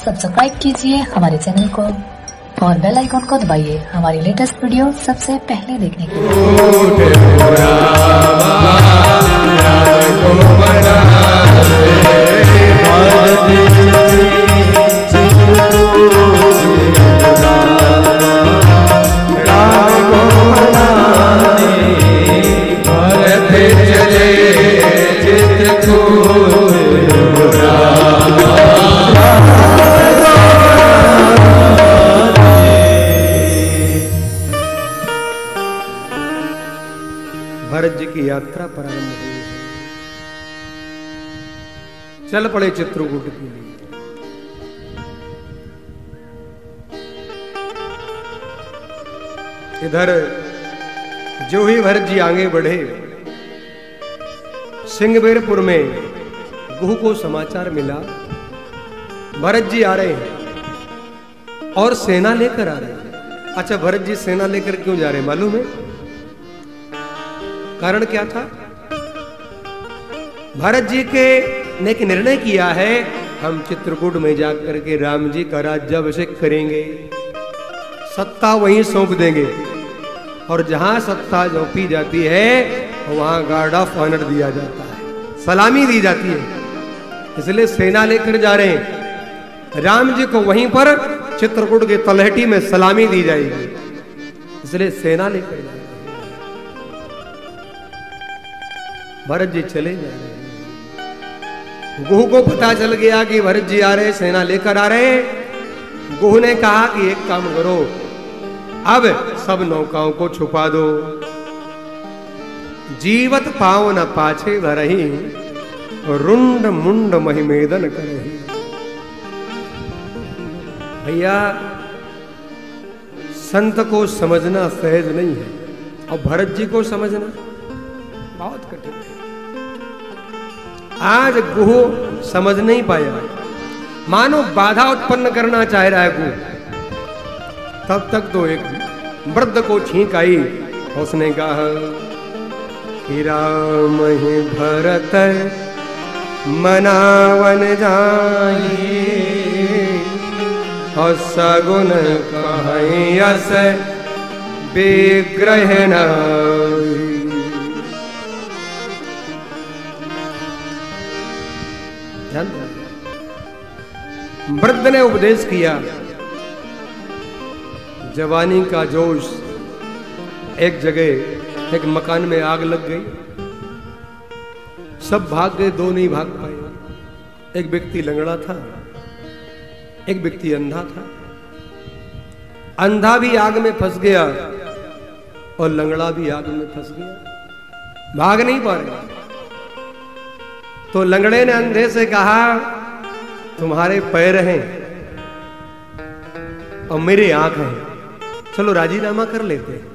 Subscribe कीजिए हमारे channel को और बेल आइकन को दबाइए हमारी लेटेस्ट वीडियो सबसे पहले देखने के लिए। भरत जी की यात्रा प्रारंभ हुई है। चल पड़े चित्रकूट के लिए। इधर जो ही भरत जी आगे बढ़े, सिंहबेरपुर में गुह को समाचार मिला भरत जी आ रहे हैं और सेना लेकर आ रहे हैं। अच्छा, भरत जी सेना लेकर क्यों जा रहे हैं मालूम है? कारण क्या था? भरत जी ने एक निर्णय किया है, हम चित्रकूट में जाकर के राम जी का राज्याभिषेक करेंगे, सत्ता वहीं सौंप देंगे और जहां सत्ता सौंपी जाती है वहां गार्ड ऑफ ऑनर दिया जाता है, सलामी दी जाती है। इसलिए सेना लेकर जा रहे हैं, राम जी को वहीं पर चित्रकूट के तलहटी में सलामी दी जाएगी, इसलिए सेना लेकर जा रहे हैं। भरत जी चले जा रहे हैं। गुह को पता चल गया कि भरत जी आ रहे, सेना लेकर आ रहे हैं। गुह ने कहा कि एक काम करो, अब सब नौकाओं को छुपा दो, जीवत पाव न पाछे भरही, रुंड मुंड महिमेदन करही। भैया, संत को समझना सहज नहीं है और भरत जी को समझना बहुत कठिन है। आज गुह समझ नहीं पाया, मानो बाधा उत्पन्न करना चाह रहा है गुह। तब तक तो एक वृद्ध को छींक आई, उसने कहा कि राम ही भरत मनावन जाइए और सगुन कहीं अस विग्रह नाई। वृद्ध ने उपदेश किया, जवानी का जोश। एक जगह एक मकान में आग लग गई, सब भाग गए, दो नहीं भाग पाए। एक व्यक्ति लंगड़ा था, एक व्यक्ति अंधा था। अंधा भी आग में फंस गया और लंगड़ा भी आग में फंस गया, भाग नहीं पा रहे। तो लंगड़े ने अंधे से कहा, तुम्हारे पैर हैं और मेरे आंख हैं, चलो राजीनामा कर लेते हैं,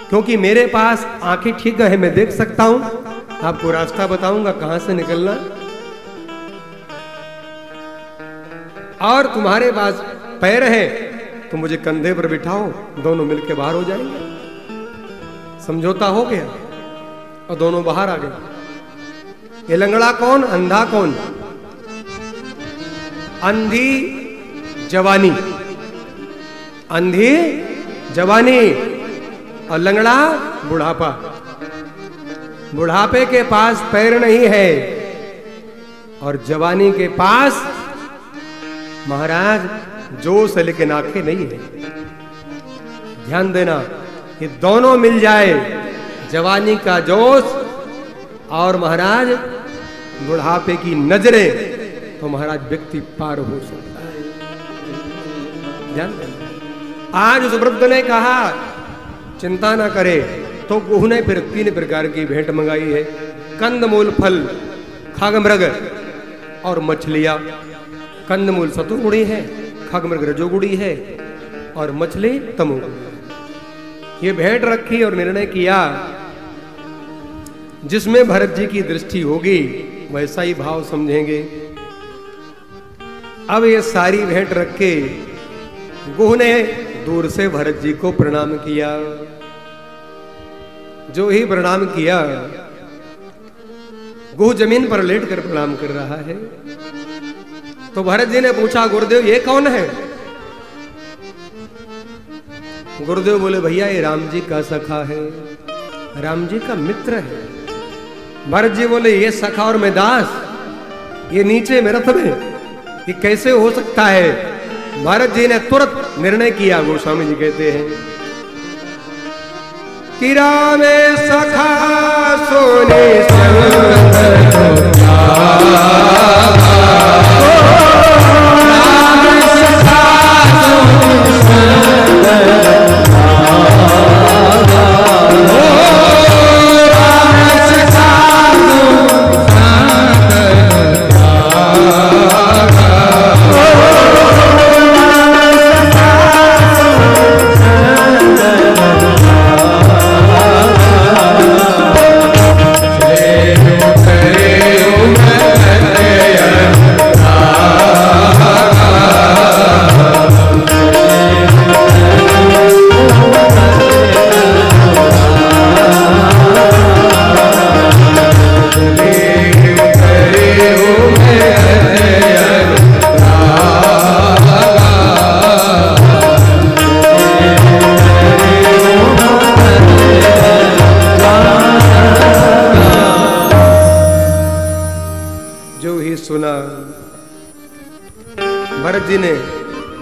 क्योंकि मेरे पास आंखें ठीक है, मैं देख सकता हूं, आपको रास्ता बताऊंगा कहां से निकलना, और तुम्हारे पास पैर हैं तो मुझे कंधे पर बिठाओ, दोनों मिलकर बाहर हो जाएंगे। समझौता हो गया और दोनों बाहर आ गए। ये लंगड़ा कौन, अंधा कौन? अंधी जवानी, अंधी जवानी और लंगड़ा बुढ़ापा। बुढ़ापे के पास पैर नहीं है और जवानी के पास महाराज जोश है लेकिन आंखें नहीं है। ध्यान देना, ये दोनों मिल जाए, जवानी का जोश और महाराज बुढ़ापे की नजरें, तो महाराज व्यक्ति पार हो सकता है। ध्यान देना। आज उस वृद्ध ने कहा चिंता ना करे, तो गुह ने फिर 3 प्रकार की भेंट मंगाई है, कंदमूल, फल, खगमृग और मछलियां। कंदमूल सतोगुणी है, खगमृग रजोगुणी है और मछली तमोगुणी। ये भेंट रखी और निर्णय किया, जिसमें भरत जी की दृष्टि होगी वैसा ही भाव समझेंगे। अब ये सारी भेंट रख के गुह ने दूर से भरत जी को प्रणाम किया। जो ही प्रणाम किया, गुह जमीन पर लेट कर प्रणाम कर रहा है। तो भरत जी ने पूछा, गुरुदेव ये कौन है? गुरुदेव बोले, भैया ये राम जी का सखा है, राम जी का मित्र है। भरत जी बोले, ये सखा और मैं दास, ये नीचे में रथ में, ये कैसे हो सकता है? भरत जी ने तुरंत निर्णय किया। गोस्वामी जी कहते हैं कि राम सखा सोने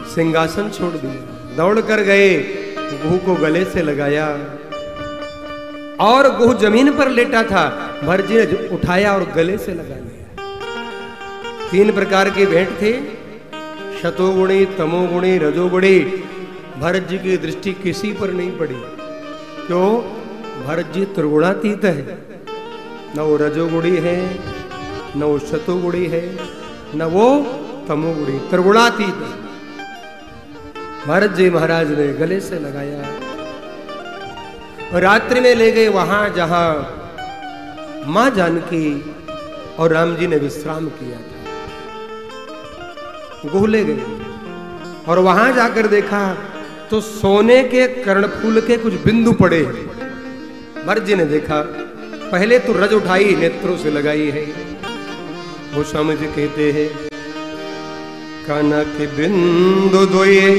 सिंहासन छोड़ दिया, दौड़ कर गए, गुह को गले से लगाया और गुह जमीन पर लेटा था, भरत जी ने उठाया और गले से लगा लिया। 3 प्रकार के भेंट थे, शतोगुणी, तमोगुणी, रजोगुणी। भरत जी की दृष्टि किसी पर नहीं पड़ी। क्यों? भरत जी त्रिगुणातीत है, न वो रजोगुणी है, न वो शतोगुणी है, न वो तमोगुणी, त्रिगुणातीत है। भरत जी महाराज ने गले से लगाया और रात्रि में ले गए वहां जहां मां जानकी और राम जी ने विश्राम किया था। गुह ले गए और वहां जाकर देखा तो सोने के कर्णफूल के कुछ बिंदु पड़े। भरत जी ने देखा, पहले तो रज उठाई, नेत्रों से लगाई है। गोस्वामी जी कहते हैं, कनक बिंदु दोये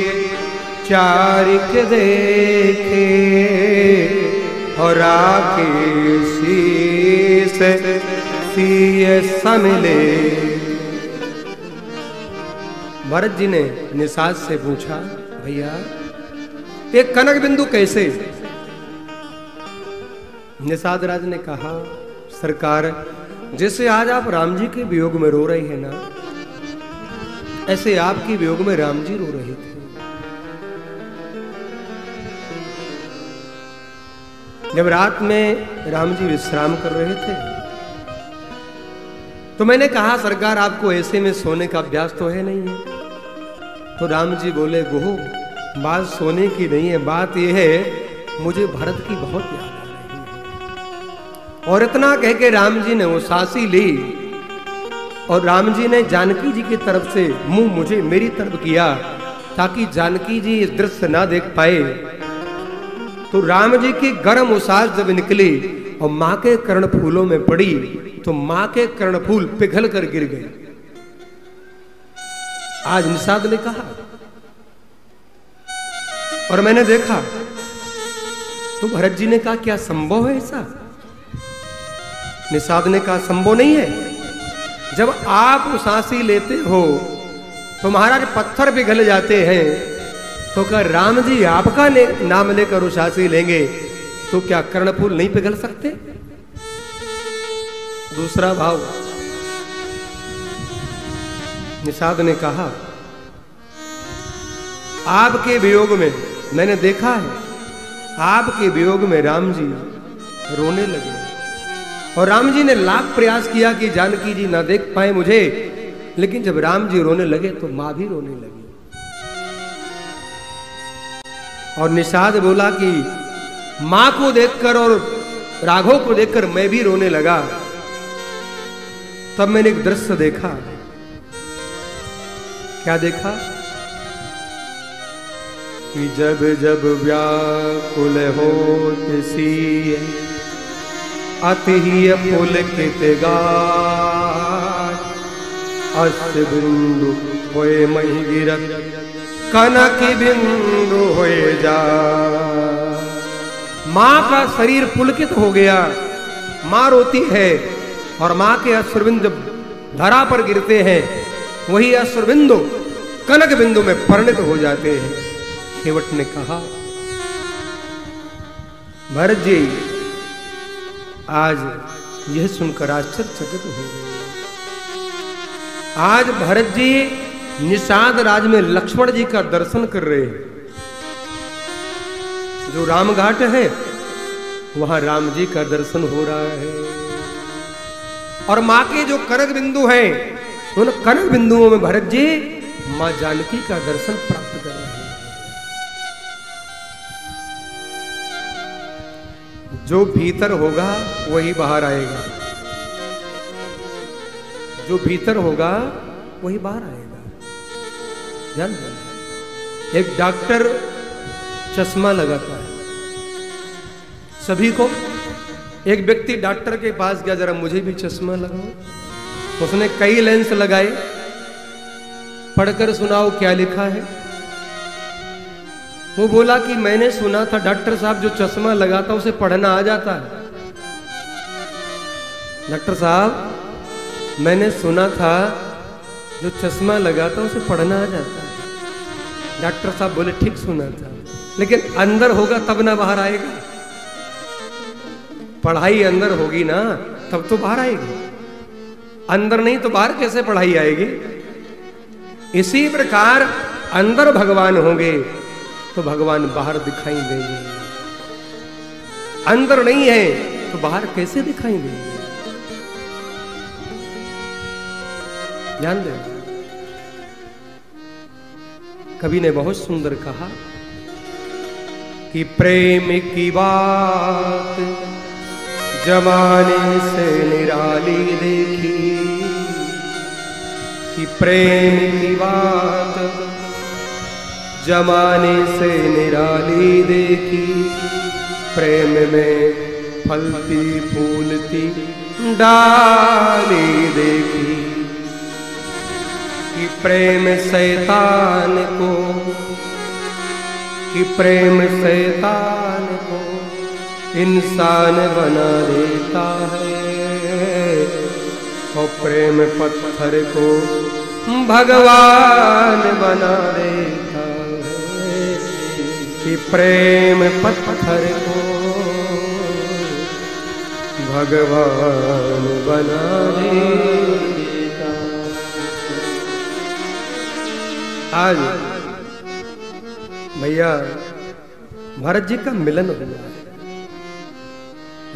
चारिक देखे और आके शीस सिए समिले। भरत जी ने निषाद से पूछा, भैया एक कनक बिंदु कैसे? निषाद राज ने कहा, सरकार जैसे आज आप राम जी के वियोग में रो रहे हैं ना, ऐसे आपके वियोग में राम जी रो रहे थे। जब रात में राम जी विश्राम कर रहे थे तो मैंने कहा, सरकार आपको ऐसे में सोने का अभ्यास तो है नहीं है। तो राम जी बोले, गुहो बात सोने की नहीं है, बात यह है मुझे भरत की बहुत याद आ रही है। और इतना कह के राम जी ने वो सांसी ली और राम जी ने जानकी जी की तरफ से मुंह मुझे मेरी तरफ किया ताकि जानकी जी इस दृश्य ना देख पाए। तो राम जी की गर्म उसास जब निकली और मां के कर्णफूलों में पड़ी तो मां के कर्णफूल पिघल कर गिर गए। आज निषाद ने कहा और मैंने देखा तो भरत जी ने कहा, क्या संभव है ऐसा? निषाद ने कहा, संभव नहीं है। जब आप उसासी लेते हो तो महाराज पत्थर पिघल जाते हैं, तो क्या राम जी आपका नाम लेकर उसासी लेंगे तो क्या कर्णफूल नहीं पिघल सकते? दूसरा भाव, निषाद ने कहा, आपके वियोग में मैंने देखा है, आपके वियोग में राम जी रोने लगे और राम जी ने लाख प्रयास किया कि जानकी जी ना देख पाए मुझे, लेकिन जब राम जी रोने लगे तो मां भी रोने लगी। और निषाद बोला कि मां को देखकर और राघव को देखकर मैं भी रोने लगा। तब मैंने एक दृश्य देखा। क्या देखा? कि जब जब व्याकुल होत सिय अति पुलकित गाय अस्य बिंदु होए मही गिरत कनक बिंदु होए जा। मां का शरीर पुलकित हो गया, मां रोती है और मां के अश्रुबिंदु जब धरा पर गिरते हैं वही अश्रुबिंदु कनक बिंदु में परिणत हो जाते हैं। केवट ने कहा, भरत जी आज यह सुनकर आश्चर्यचकित हो गए। आज भरत जी निषाद राज में लक्ष्मण जी का दर्शन कर रहे हैं। जो रामघाट है वहां राम जी का दर्शन हो रहा है और मां के जो कनक बिंदु हैं उन कनक बिंदुओं में भरत जी मां जानकी का दर्शन प्राप्त कर रहे हैं। जो भीतर होगा वही बाहर आएगा, जो भीतर होगा वही बाहर आएगा। ध्यान देना, एक डॉक्टर चश्मा लगाता है सभी को। एक व्यक्ति डॉक्टर के पास गया, जरा मुझे भी चश्मा लगाओ। उसने कई लेंस लगाए, पढ़कर सुनाओ क्या लिखा है। वो बोला कि मैंने सुना था डॉक्टर साहब जो चश्मा लगाता उसे पढ़ना आ जाता है। डॉक्टर साहब मैंने सुना था जो चश्मा लगाता उसे पढ़ना आ जाता है। डॉक्टर साहब बोले ठीक सुना था, लेकिन अंदर होगा तब ना बाहर आएगा। पढ़ाई अंदर होगी ना तब तो बाहर आएगी, अंदर नहीं तो बाहर कैसे पढ़ाई आएगी। इसी प्रकार अंदर भगवान होंगे तो भगवान बाहर दिखाई देंगे, अंदर नहीं है तो बाहर कैसे दिखाई देंगे। ध्यान दें, कवि ने बहुत सुंदर कहा कि प्रेम की बात जमाने से निराली देखी, कि प्रेम की बात जमाने से निराली देखी। प्रेम में फलती फूलती डाली देखी, कि प्रेम शैतान को, कि प्रेम शैतान को इंसान बना देता है और प्रेम पत्थर को भगवान बना देता है, कि प्रेम पत्थर को भगवान बना देता। आज भैया भरत जी का मिलन हुआ,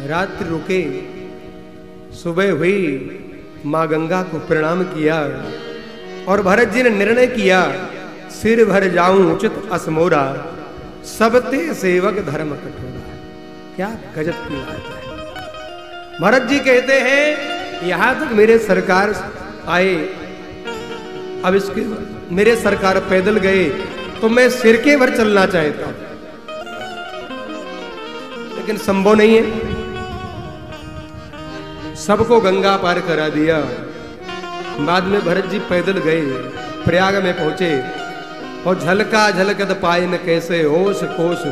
रात्रि रुके, सुबह हुई, मां गंगा को प्रणाम किया और भरत जी ने निर्णय किया सिर भर जाऊं उचित असमोरा, सबते सेवक धर्म कठोरा। क्या गजब की बात है। भरत जी कहते हैं यहां तक मेरे सरकार आए, अब इसके मेरे सरकार पैदल गए तो मैं सिर के भर चलना चाहता हूं, लेकिन संभव नहीं है। सबको गंगा पार करा दिया। बाद में भरत जी पैदल गए, प्रयाग में पहुंचे और झलका झलकत पाए में कैसे होश कोश,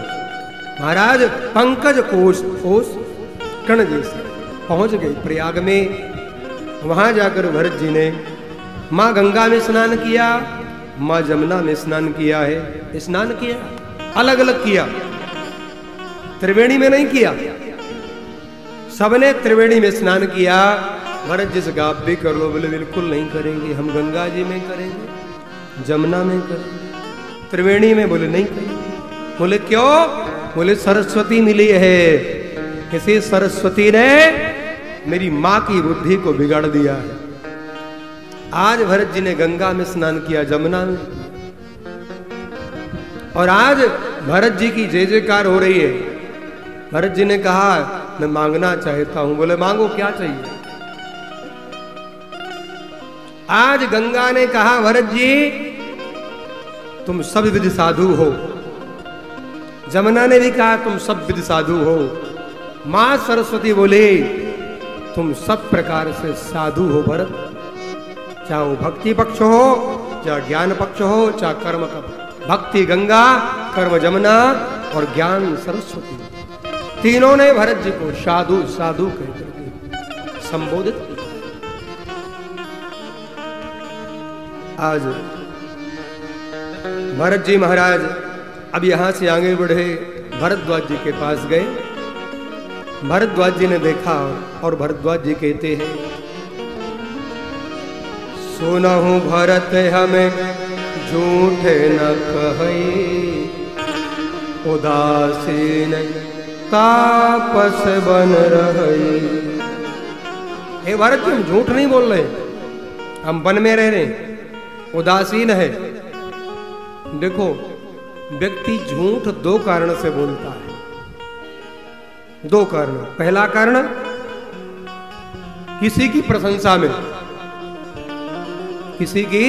महाराज पंकज कोश कोश कण जैसे पहुंच गए प्रयाग में। वहां जाकर भरत जी ने मां गंगा में स्नान किया, मां जमुना में स्नान किया है। स्नान किया अलग अलग किया, त्रिवेणी में नहीं किया। सबने त्रिवेणी में स्नान किया। भरत जी से आप भी कर लो, बोले बिल्कुल नहीं करेंगे, हम गंगा जी में करेंगे, जमुना में करेंगे, त्रिवेणी में बोले नहीं करेंगे। बोले क्यों? बोले सरस्वती मिली है, किसी सरस्वती ने मेरी मां की बुद्धि को बिगाड़ दिया है। आज भरत जी ने गंगा में स्नान किया, जमुना में, और आज भरत जी की जय जयकार हो रही है। भरत जी ने कहा मैं मांगना चाहता हूं। बोले मांगो, क्या चाहिए? आज गंगा ने कहा भरत जी तुम सब विध साधु हो। जमुना ने भी कहा तुम सब विध साधु हो। मां सरस्वती बोले तुम सब प्रकार से साधु हो भरत, चाहे वो भक्ति पक्ष हो, चाहे ज्ञान पक्ष हो, चाहे कर्म का। भक्ति गंगा, कर्म जमुना और ज्ञान सरस्वती, तीनों ने भरत जी को साधु साधु कहकर संबोधित किया। आज भरत जी महाराज अब यहां से आगे बढ़े, भरद्वाज जी के पास गए। भरद्वाज जी ने देखा और भरद्वाज जी कहते हैं, सुनहु भरत हमें झूठ न कहे, उदासीन तापस बन रहे। हे भरत जी, हम झूठ नहीं बोल रहे, हम वन में रह रहे, उदासीन है। देखो, व्यक्ति झूठ दो कारण से बोलता है, दो कारण। पहला कारण किसी की प्रशंसा में, किसी की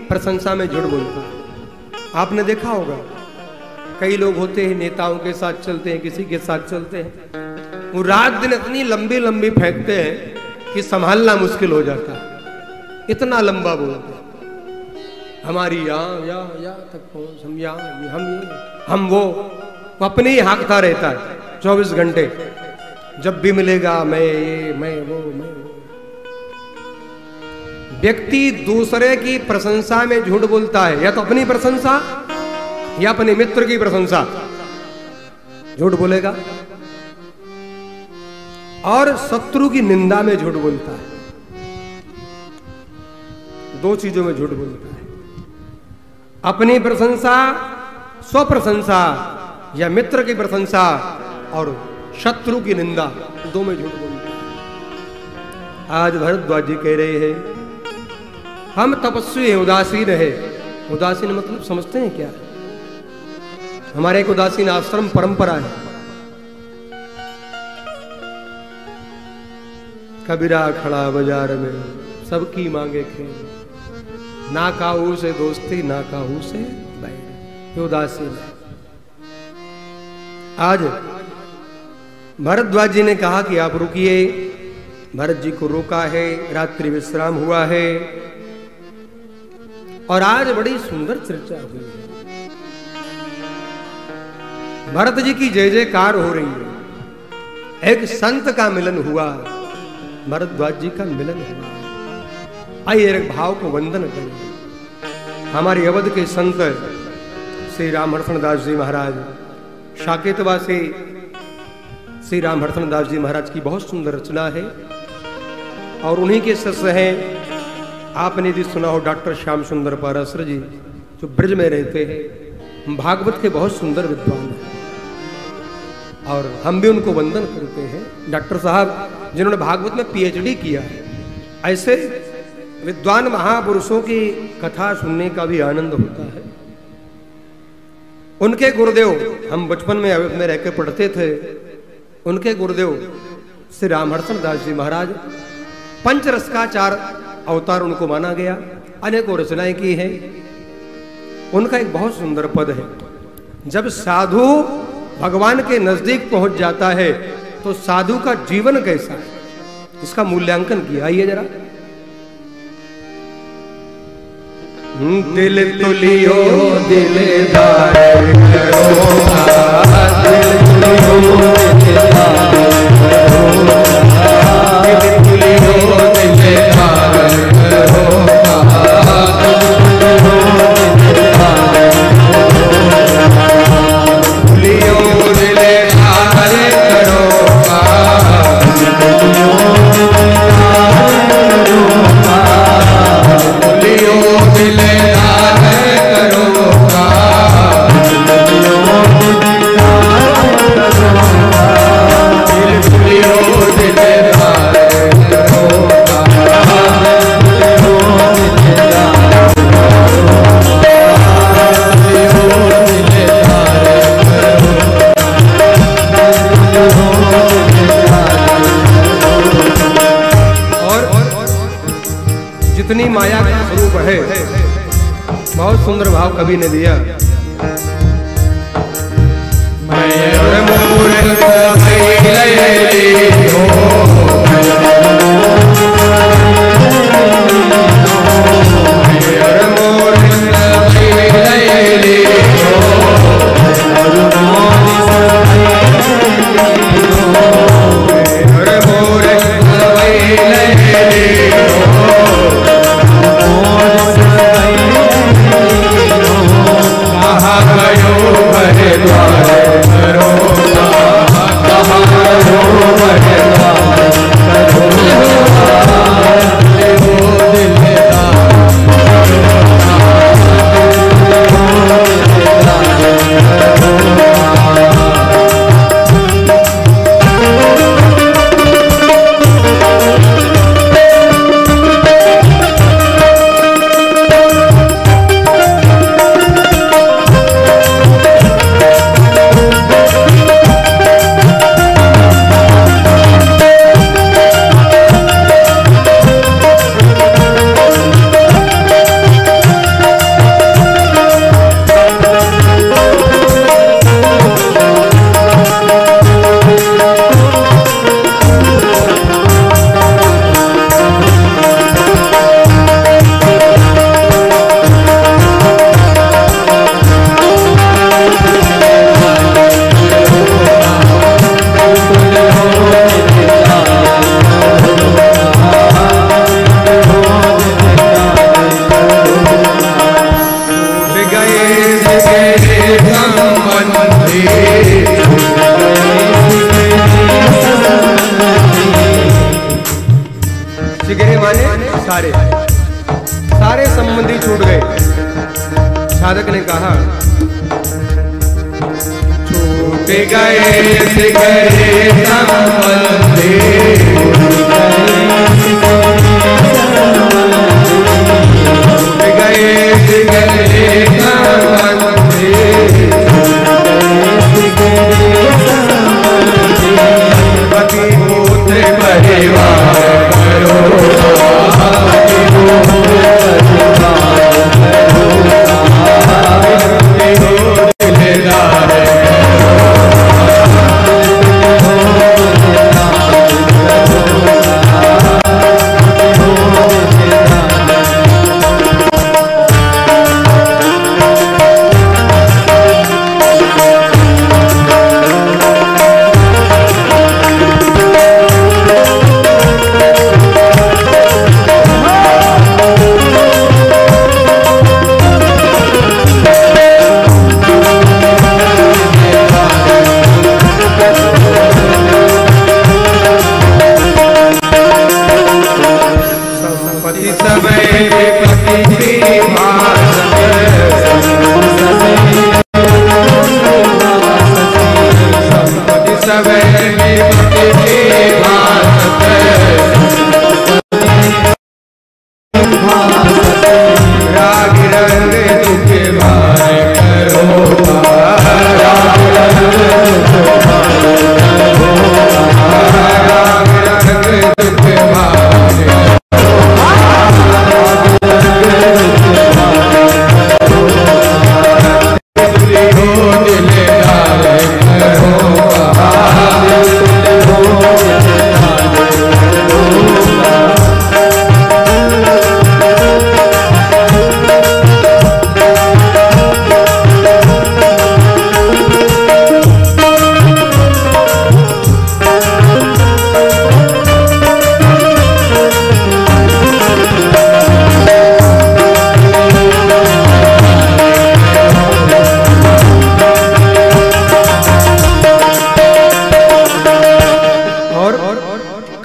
प्रशंसा में झूठ बोलता है। आपने देखा होगा, कई लोग होते हैं नेताओं के साथ चलते हैं, किसी के साथ चलते हैं, वो रात दिन इतनी लंबी लंबी फेंकते हैं कि संभालना मुश्किल हो जाता है, इतना लंबा बोलते हैं। हमारी यहाँ तक पहुंच, हम यहाँ, हम ये, हम वो अपने ही हाँकता रहता है 24 घंटे। जब भी मिलेगा मैं ये, मैं वो। व्यक्ति दूसरे की प्रशंसा में झूठ बोलता है, या तो अपनी प्रशंसा या अपने मित्र की प्रशंसा झूठ बोलेगा, और शत्रु की निंदा में झूठ बोलता है। दो चीजों में झूठ बोलता है, अपनी प्रशंसा, स्वप्रशंसा, या मित्र की प्रशंसा और शत्रु की निंदा, दो में झूठ बोलता है। आज भरद्वाज जी कह रहे हैं, हम तपस्वी हैं, उदासीन है। उदासीन मतलब समझते हैं क्या? हमारे एक उदासीन आश्रम परंपरा है। कबीरा खड़ा बाजार में, सबकी मांगे खेल, ना काहू से दोस्ती, ना काहू से बैर, उदासीन है। आज भरद्वाज जी ने कहा कि आप रुकिए। भरत जी को रोका है, रात्रि विश्राम हुआ है, और आज बड़ी सुंदर चर्चा हुई है। भरत जी की जय जयकार हो रही है। एक संत का मिलन हुआ, भरद्वाज जी का मिलन हुआ। आइए एक भाव को वंदन करें। हमारे अवध के संत श्री रामहर्षण दास जी महाराज, शाकेतवा से श्री रामहर्षण दास जी महाराज की बहुत सुंदर रचना है, और उन्हीं के शिष्य हैं, आपने भी सुना हो, डॉक्टर श्याम सुंदर पाराशर जी, जो ब्रज में रहते हैं, भागवत के बहुत सुंदर विद्वान हैं, और हम भी उनको वंदन करते हैं। डॉक्टर साहब जिन्होंने भागवत में पीएचडी किया है। ऐसे विद्वान महापुरुषों की कथा सुनने का भी आनंद होता है। उनके गुरुदेव, हम बचपन में अवध में रहकर पढ़ते थे, उनके गुरुदेव श्री रामहर्षण दास जी महाराज, पंचरस का 4 अवतार उनको माना गया, अनेकों रचनाएं की हैं। उनका एक बहुत सुंदर पद है, जब साधु भगवान के नजदीक पहुंच जाता है तो साधु का जीवन कैसा है, इसका मूल्यांकन किया। आइए जरा। दिल तुलियो दिलदार करो, दिल तुलियो दिलदार करो, दिल तुलियो दिलदार करो, तुलियो दिलदार करो, तुलियो दिलदार करो, जितनी माया का स्वरूप है, बहुत सुंदर भाव कवि ने दिया। साधक ने कहा छूट गए सिगरे संबंधी, छूट गए सिगरे संबंधी, पति पुत्र परिवार करो,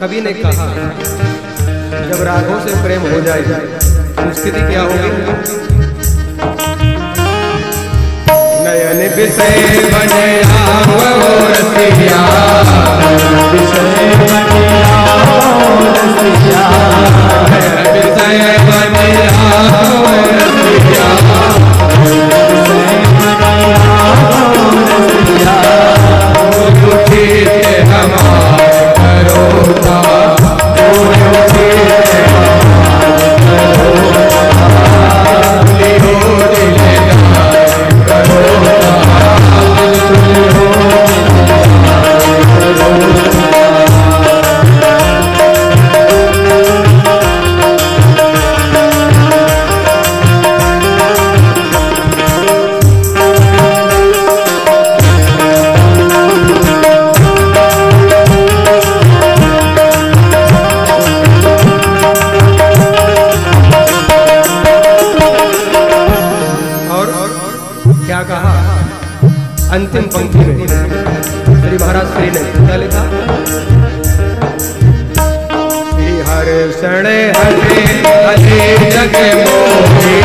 कवि ने कहा जब रागों से प्रेम हो जाए तो स्थिति क्या होगी? नयन विषय बने आओ रसिया, विषय बने आओ रसिया, नयन विषय बने आओ रसिया, विषय बने आओ रसिया, उठी से हमारे करोता, उठी से अंतिम पंक्ति में श्री महाराज श्री ने क्या लिखा? श्री हर क्षण हरे हरे जग मोहे,